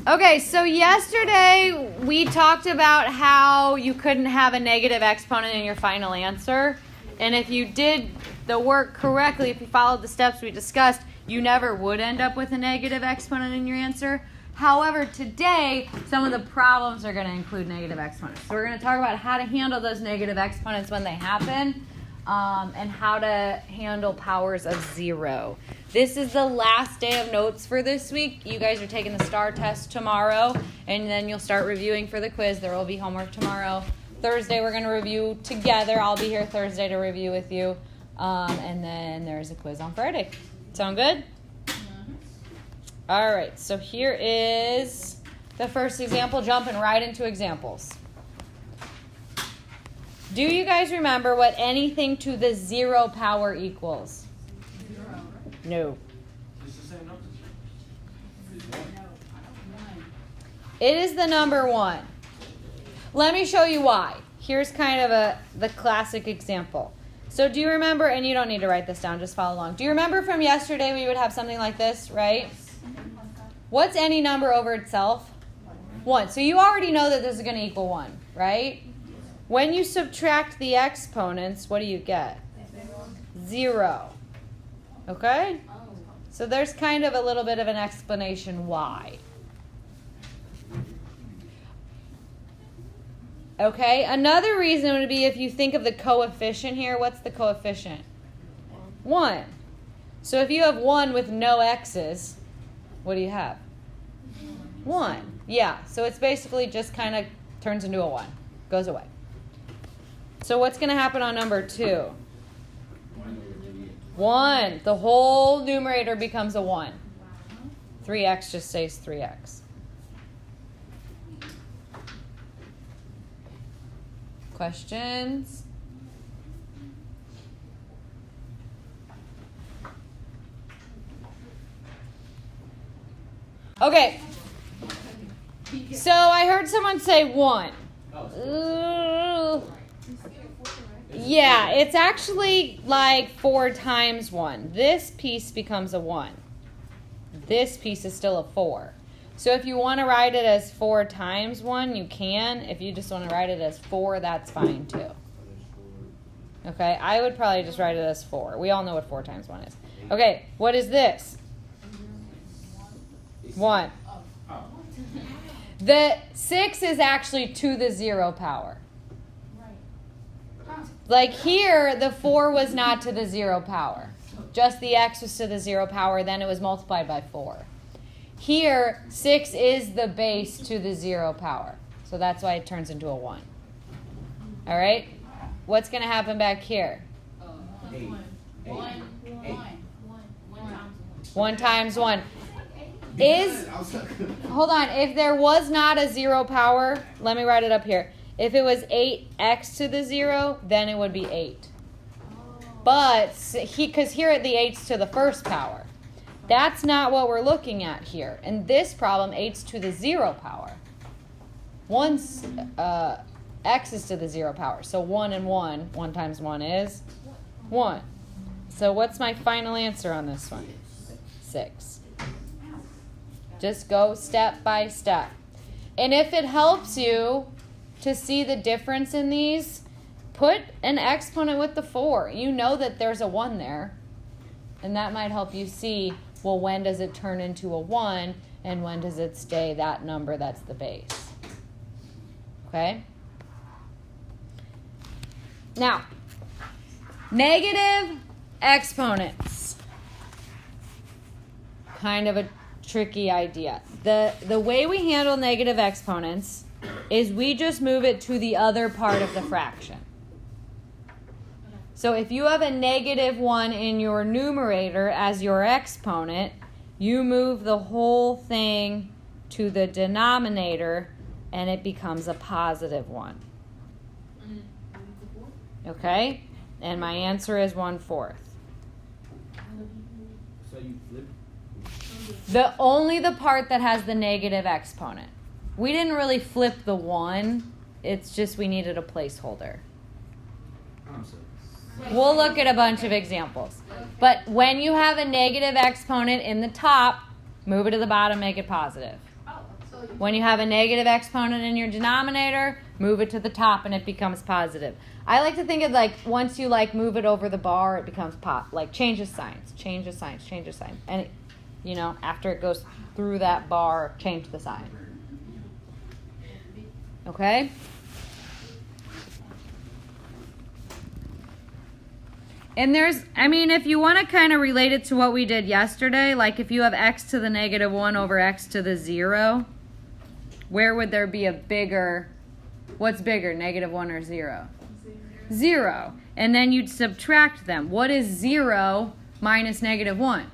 Okay, so yesterday we talked about how you couldn't have a negative exponent in your final answer. And if you did the work correctly, if you followed the steps we discussed, you never would end up with a negative exponent in your answer. However, today, some of the problems are going to include negative exponents. So we're going to talk about how to handle those negative exponents when they happen, and how to handle powers of 0. This is the last day of notes for this week. You guys are taking the STAR test tomorrow, and then you'll start reviewing for the quiz. There will be homework tomorrow. Thursday, we're going to review together. I'll be here Thursday to review with you. And then there's a quiz on Friday. Sound good? All right, so here is the first example, jumping right into examples. Do you guys remember what anything to the 0 power equals? 0. No. It's the same number. It is the number 1. Let me show you why. Here's kind of the classic example. So do you remember, and you don't need to write this down, just follow along. Do you remember from yesterday we would have something like this, right? What's any number over itself? 1. So you already know that this is going to equal 1, right? When you subtract the exponents, what do you get? 0. Okay? So there's kind of a little bit of an explanation why. Okay, another reason would be if you think of the coefficient here. What's the coefficient? 1. So if you have 1 with no x's, what do you have? 1. Yeah, so it's basically just kind of turns into a 1. Goes away. So what's going to happen on number 2? 1. The whole numerator becomes a 1. 3x just stays 3x. Questions? Okay. So I heard someone say 1. Ooh. Yeah, it's actually like 4 times 1. This piece becomes a 1. This piece is still a 4. So if you want to write it as 4 times 1, you can. If you just want to write it as 4, that's fine too. Okay, I would probably just write it as 4. We all know what 4 times 1 is. Okay, what is this? 1. The 6 is actually to the 0 power. Like here, the 4 was not to the 0 power. Just the x was to the 0 power, then it was multiplied by 4. Here, 6 is the base to the 0 power. So that's why it turns into a 1. All right? What's going to happen back here? 1 times 1. Hold on. If there was not a 0 power, let me write it up here. If it was 8x to the 0, then it would be 8. But, because here the 8's to the first power. That's not what we're looking at here. In this problem, 8's to the 0 power. X is to the 0 power. So 1 and 1, 1 times 1 is 1. So what's my final answer on this one? 6. Just go step by step. And if it helps you to see the difference in these, put an exponent with the 4. You know that there's a 1 there. And that might help you see, well, when does it turn into a 1, and when does it stay that number that's the base? Okay? Now, negative exponents. Kind of a tricky idea. The way we handle negative exponents is we just move it to the other part of the fraction. So if you have a negative 1 in your numerator as your exponent, you move the whole thing to the denominator and it becomes a positive 1. Okay? And my answer is 1/4. So you flip? Only the part that has the negative exponent. We didn't really flip the 1. It's just we needed a placeholder. We'll look at a bunch of examples. But when you have a negative exponent in the top, move it to the bottom, make it positive. When you have a negative exponent in your denominator, move it to the top and it becomes positive. I like to think of like once you like move it over the bar, it becomes like changes signs. And it, after it goes through that bar, change the sign. Okay? And if you want to kind of relate it to what we did yesterday, like if you have x to the negative 1 over x to the 0, where would there be what's bigger, negative 1 or 0? 0. And then you'd subtract them. What is 0 minus negative 1?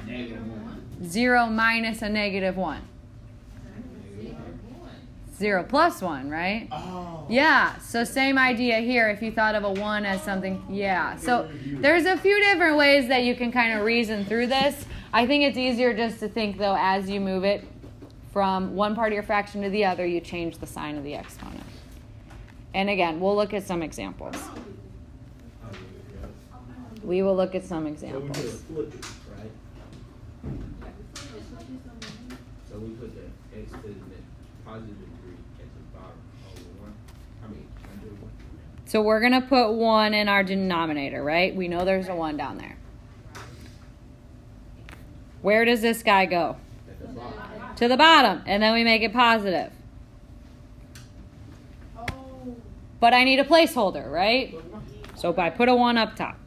Negative 1. 0 minus a negative 1. 0 plus 1, right? Oh. Yeah, so same idea here if you thought of a 1 as something, yeah. So there's a few different ways that you can kind of reason through this. I think it's easier just to think, though, as you move it from one part of your fraction to the other, you change the sign of the exponent. And again, we'll look at some examples. We will look at some examples. So we flip it, right? So we put the x to the positive 3 at the bottom over 1. Under 1. So we're going to put 1 in our denominator, right? We know there's a 1 down there. Where does this guy go? At the bottom. To the bottom. And then we make it positive. But I need a placeholder, right? So I put a 1 up top.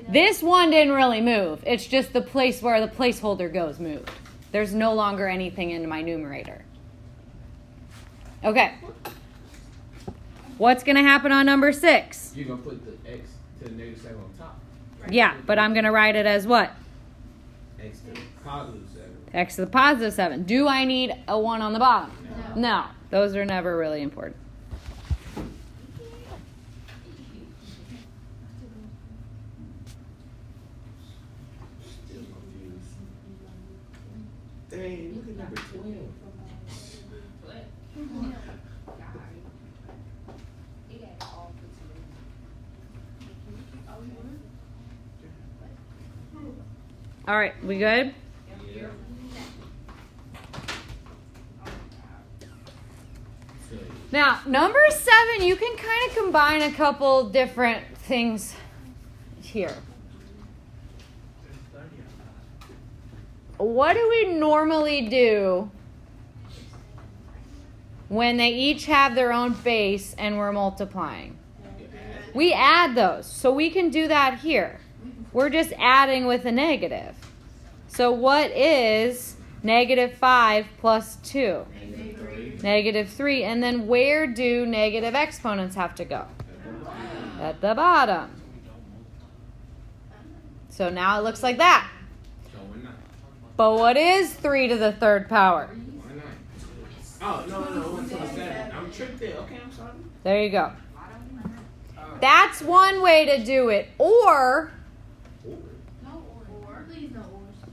This 1 didn't really move. It's just the place where the placeholder goes moved. There's no longer anything in my numerator. Okay. What's going to happen on number 6? You're going to put the x to the negative 7 on top. Yeah, but I'm going to write it as what? X to the positive 7. X to the positive 7. Do I need a 1 on the bottom? No. Those are never really important. Still confused. Dang, look at number 12. All right, we good? Yeah. Now, number 7, you can kind of combine a couple different things here. What do we normally do when they each have their own base and we're multiplying? We add those. So we can do that here. We're just adding with a negative. So what is negative 5 plus 2? Negative 3. And then where do negative exponents have to go? At the bottom. So now it looks like that. But what is 3 to the third power? Oh, no, 1 to the 7. I'm tricked there. Okay, I'm sorry. There you go. That's one way to do it. Or...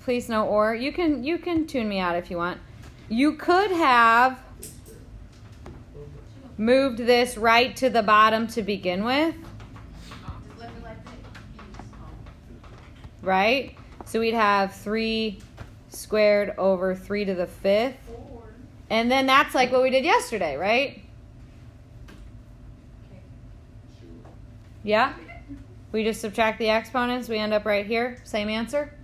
Please no or. You can tune me out if you want. You could have moved this right to the bottom to begin with. Right? So we'd have 3 squared over 3 to the 5th. And then that's like what we did yesterday, right? Yeah? We just subtract the exponents. We end up right here. Same answer?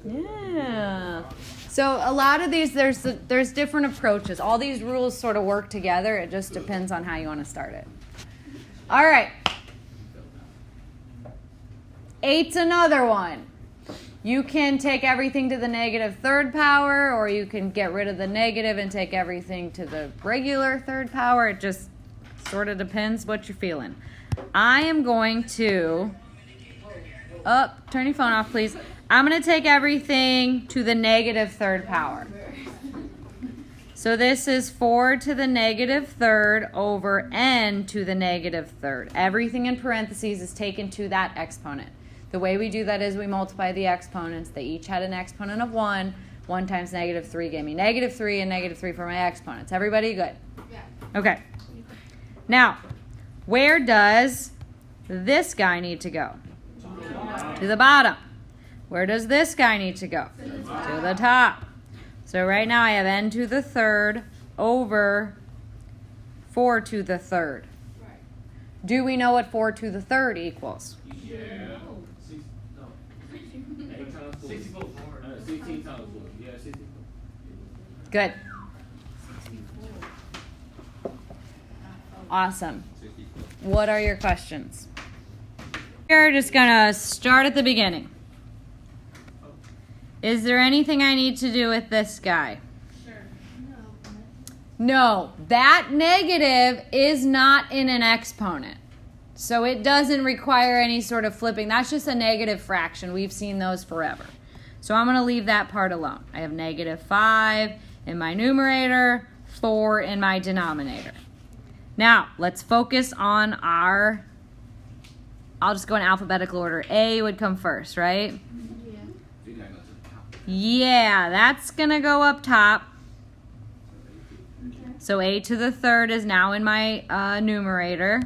Yeah. So a lot of these, there's different approaches. All these rules sort of work together. It just depends on how you want to start it. All right. 8's another one. You can take everything to the negative third power, or you can get rid of the negative and take everything to the regular third power. It just sort of depends what you're feeling. I am going to... turn your phone off, please. I'm going to take everything to the negative third power. So this is 4 to the negative third over n to the negative third. Everything in parentheses is taken to that exponent. The way we do that is we multiply the exponents. They each had an exponent of 1. 1 times negative 3 gave me negative 3 and negative 3 for my exponents. Everybody good? Yeah. Okay. Now, where does this guy need to go? To the bottom. Where does this guy need to go? To the top. So right now I have n to the third over 4 to the third. Do we know what 4 to the third equals? Yeah. 64. 16 times 4. Yeah, 64. Good. Awesome. 64. What are your questions? We're just going to start at the beginning. Is there anything I need to do with this guy? Sure. No, that negative is not in an exponent. So it doesn't require any sort of flipping. That's just a negative fraction. We've seen those forever. So I'm going to leave that part alone. I have negative 5 in my numerator, 4 in my denominator. Now, let's focus on our, I'll just go in alphabetical order. A would come first, right? Yeah, that's going to go up top. So a to the third is now in my numerator.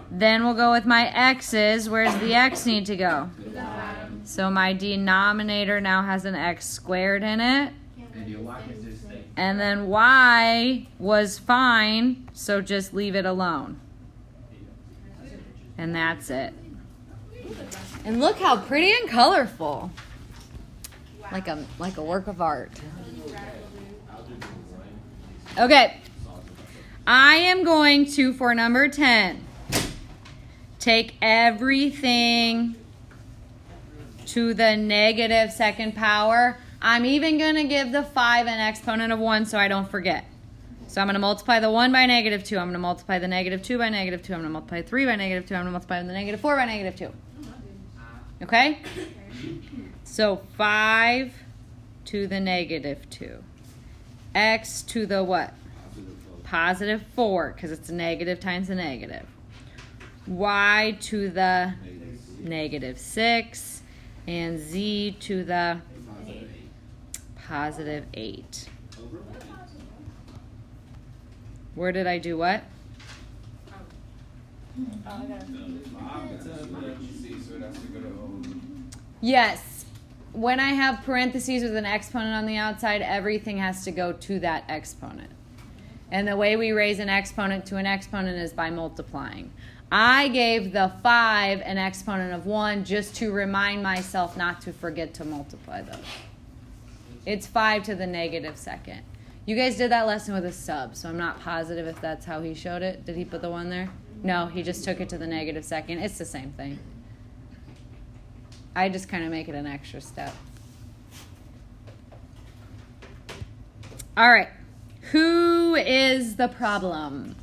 Then we'll go with my x's. Where's the x need to go? So my denominator now has an x squared in it. And then y was fine, so just leave it alone. And that's it. And look how pretty and colorful. Like a work of art. Okay. I am going to, for number 10, take everything to the negative second power. I'm even going to give the 5 an exponent of 1 so I don't forget. So I'm going to multiply the 1 by negative 2. I'm going to multiply the negative 2 by negative 2. I'm going to multiply 3 by negative 2. I'm going to multiply the negative 4 by negative 2. Okay? So 5 to the negative 2. X to the what? Positive 4, because it's a negative times a negative. Y to the negative 6. And Z to the positive 8. Where did I do what? Yes. When I have parentheses with an exponent on the outside, everything has to go to that exponent. And the way we raise an exponent to an exponent is by multiplying. I gave the 5 an exponent of 1 just to remind myself not to forget to multiply those. It's 5 to the negative second. You guys did that lesson with a sub, so I'm not positive if that's how he showed it. Did he put the 1 there? No, he just took it to the negative second. It's the same thing. I just kind of make it an extra step. All right. Who is the problem?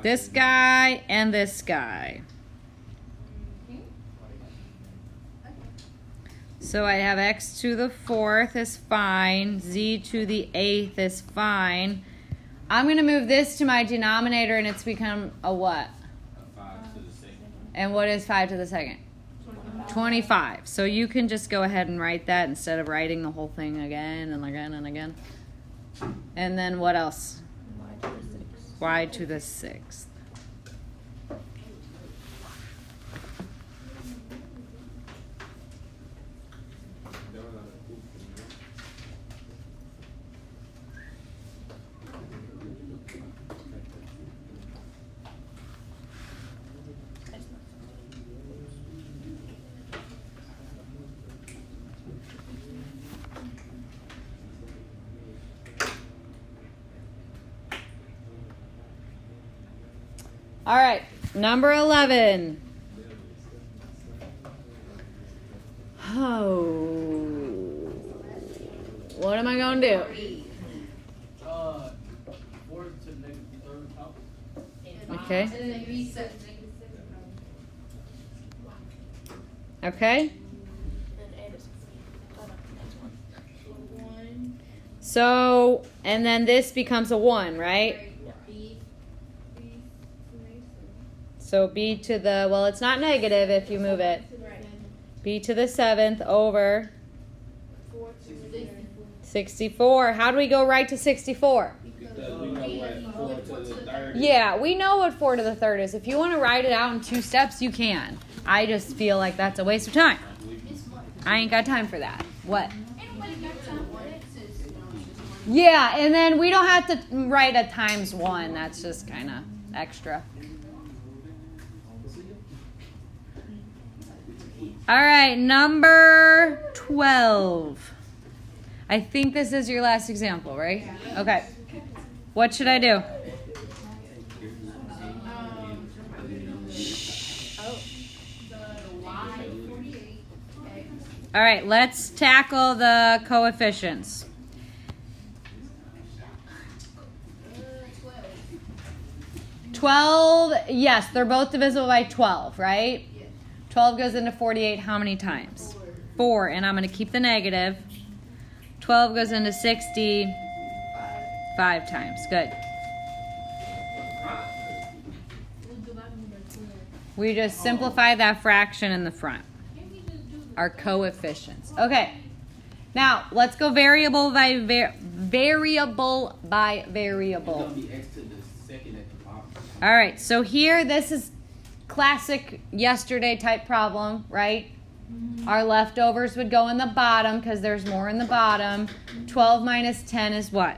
This guy and this guy. So I have x to the 4th is fine. Z to the 8th is fine. I'm going to move this to my denominator and it's become a what? A 5 to the second. And what is 5 to the second? 25. So you can just go ahead and write that instead of writing the whole thing again and again and again. And then what else? Y to the 6th. All right, number 11. Oh, what am I going to do? 4 to the negative third top. Okay. Okay. So, and then this becomes a 1, right? So b to the, well, it's not negative if you move it. B to the 7th over 64. How do we go right to 64? Because we know what 4 to the third is. Yeah, we know what 4 to the 3rd is. If you want to write it out in 2 steps, you can. I just feel like that's a waste of time. I ain't got time for that. What? Yeah, and then we don't have to write a times 1. That's just kind of extra. All right, number 12. I think this is your last example, right? Okay. What should I do? All right, let's tackle the coefficients. 12, yes, they're both divisible by 12, right? 12 goes into 48 how many times? 4, and I'm going to keep the negative. 12 goes into 60 5 times. Good. We just simplify that fraction in the front. Our coefficients. Okay. Now, let's go variable by variable. All right, so here, this is classic yesterday type problem, right? Our leftovers would go in the bottom because there's more in the bottom. 12 minus 10 is what?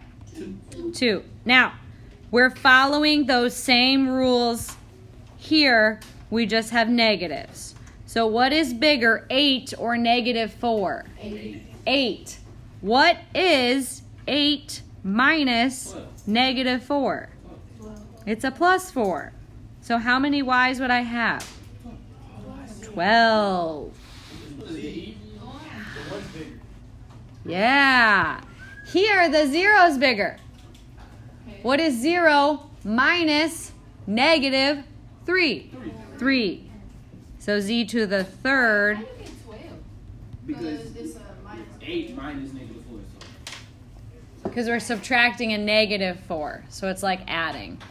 2. Now, we're following those same rules here. We just have negatives. So what is bigger, 8 or negative 4? 8. What is 8 minus negative 4? It's a plus 4. So how many y's would I have? 12. Yeah. Here, the 0 is bigger. What is 0 minus negative 3? 3. So z to the third. How do you get 12? Because it's minus 8 minus negative 4 is Because we're subtracting a negative 4. So it's like adding.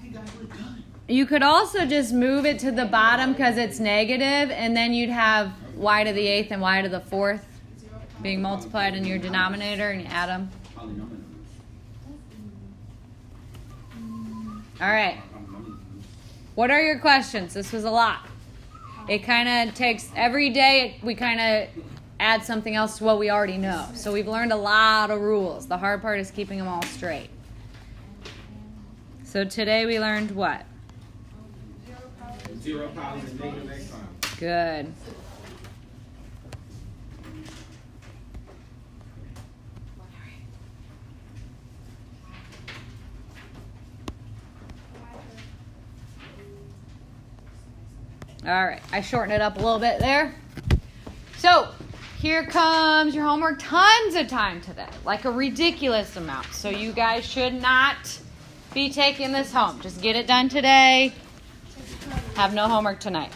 Hey guys, we're done. You could also just move it to the bottom because it's negative, and then you'd have y to the 8th and y to the 4th being multiplied in your denominator, and you add them. All right. What are your questions? This was a lot. It kind of takes, every day we kind of add something else to what we already know. So we've learned a lot of rules. The hard part is keeping them all straight. So today we learned what? 0 powers and negative x powers. Good. All right, I shortened it up a little bit there. So here comes your homework. Tons of time today, like a ridiculous amount. So you guys should not be taking this home. Just get it done today. Have no homework tonight.